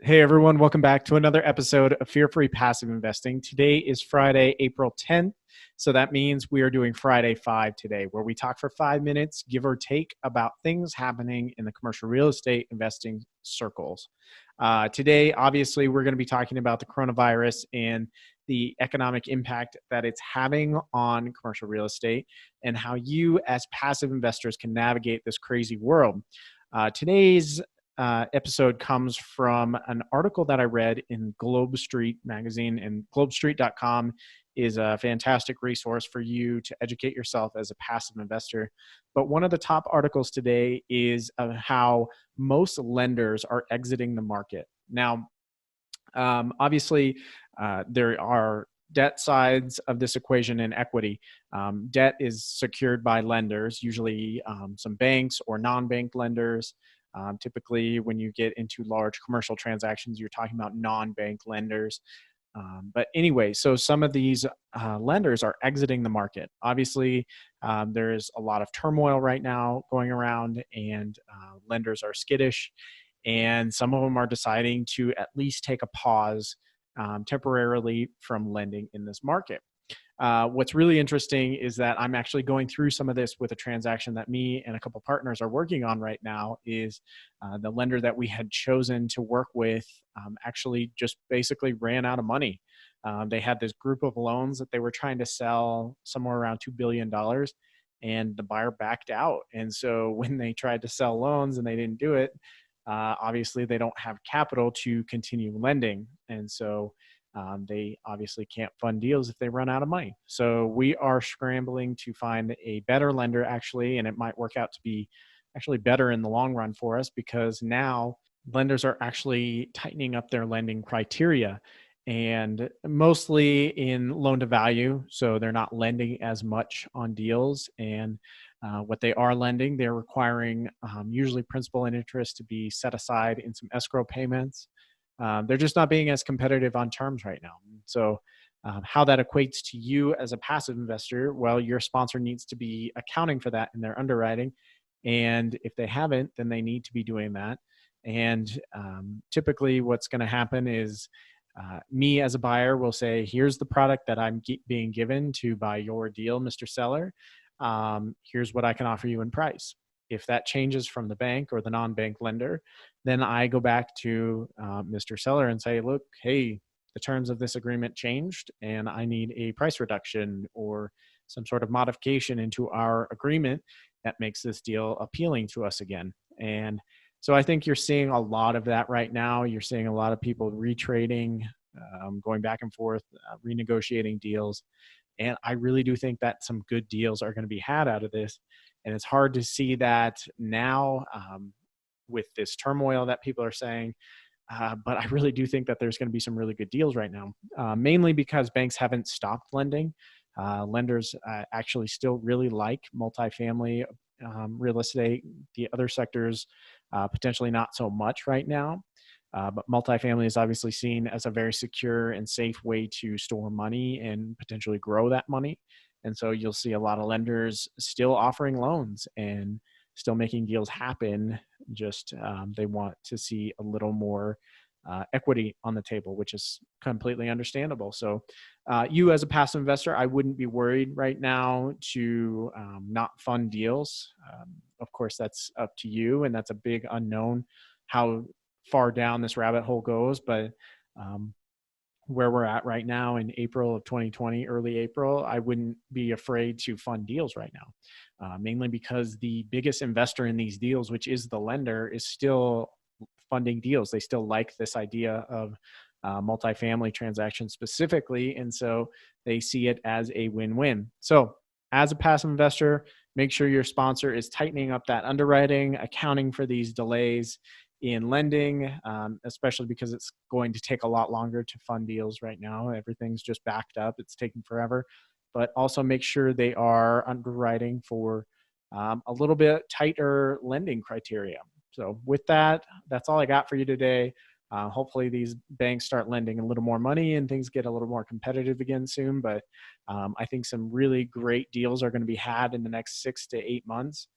Hey everyone, welcome back to another episode of Fear Free Passive Investing. Today is Friday, April 10th. So that means we are doing Friday 5 today, where we talk for 5 minutes, give or take, about things happening in the commercial real estate investing circles. Today, obviously, we're going to be talking about the coronavirus and the economic impact that it's having on commercial real estate and how you, as passive investors, can navigate this crazy world. Today's episode comes from an article that I read in Globe Street magazine, and globestreet.com is a fantastic resource for you to educate yourself as a passive investor. But one of the top articles today is how most lenders are exiting the market. Now, obviously, there are debt sides of this equation and equity. Debt is secured by lenders, usually some banks or non-bank lenders. Typically, when you get into large commercial transactions, you're talking about non-bank lenders. But anyway, so some of these lenders are exiting the market. Obviously, there is a lot of turmoil right now going around, and lenders are skittish. And some of them are deciding to at least take a pause temporarily from lending in this market. What's really interesting is that I'm actually going through some of this with a transaction that me and a couple partners are working on right now. Is the lender that we had chosen to work with actually just basically ran out of money. They had this group of loans that they were trying to sell somewhere around $2 billion, and the buyer backed out. And so when they tried to sell loans and they didn't do it, obviously they don't have capital to continue lending. And so they obviously can't fund deals if they run out of money. So we are scrambling to find a better lender, actually, and it might work out to be actually better in the long run for us, because now lenders are actually tightening up their lending criteria, and mostly in loan to value. So they're not lending as much on deals, and what they are lending, they're requiring usually principal and interest to be set aside in some escrow payments. They're just not being as competitive on terms right now. So how that equates to you as a passive investor, well, your sponsor needs to be accounting for that in their underwriting. And if they haven't, then they need to be doing that. And typically what's going to happen is me as a buyer will say, here's the product that I'm being given to buy your deal, Mr. Seller. Here's what I can offer you in price. If that changes from the bank or the non-bank lender, then I go back to Mr. Seller and say, look, hey, the terms of this agreement changed and I need a price reduction or some sort of modification into our agreement that makes this deal appealing to us again. And so I think you're seeing a lot of that right now. You're seeing a lot of people retrading, going back and forth, renegotiating deals. And I really do think that some good deals are going to be had out of this. And it's hard to see that now with this turmoil that people are saying. But I really do think that there's going to be some really good deals right now, mainly because banks haven't stopped lending. Lenders actually still really like multifamily real estate. The other sectors, potentially not so much right now. But multifamily is obviously seen as a very secure and safe way to store money and potentially grow that money. And so you'll see a lot of lenders still offering loans and still making deals happen. Just they want to see a little more equity on the table, which is completely understandable. So you as a passive investor, I wouldn't be worried right now to not fund deals. Of course, that's up to you, and that's a big unknown how far down this rabbit hole goes. But where we're at right now in April of 2020, early April, I wouldn't be afraid to fund deals right now, mainly because the biggest investor in these deals, which is the lender, is still funding deals. They still like this idea of multifamily transactions specifically, and so they see it as a win-win. So as a passive investor, make sure your sponsor is tightening up that underwriting, accounting for these delays in lending, especially because it's going to take a lot longer to fund deals right now. Everything's just backed up. It's taking forever. But also make sure they are underwriting for a little bit tighter lending criteria. So with that, that's all I got for you today. Hopefully these banks start lending a little more money and things get a little more competitive again soon. But I think some really great deals are going to be had in the next 6 to 8 months.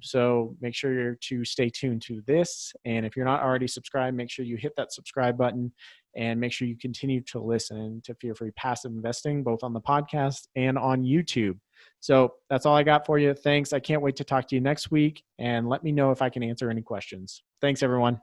So make sure to stay tuned to this. And if you're not already subscribed, make sure you hit that subscribe button and make sure you continue to listen to Fear Free Passive Investing, both on the podcast and on YouTube. So that's all I got for you. Thanks. I can't wait to talk to you next week, and let me know if I can answer any questions. Thanks, everyone.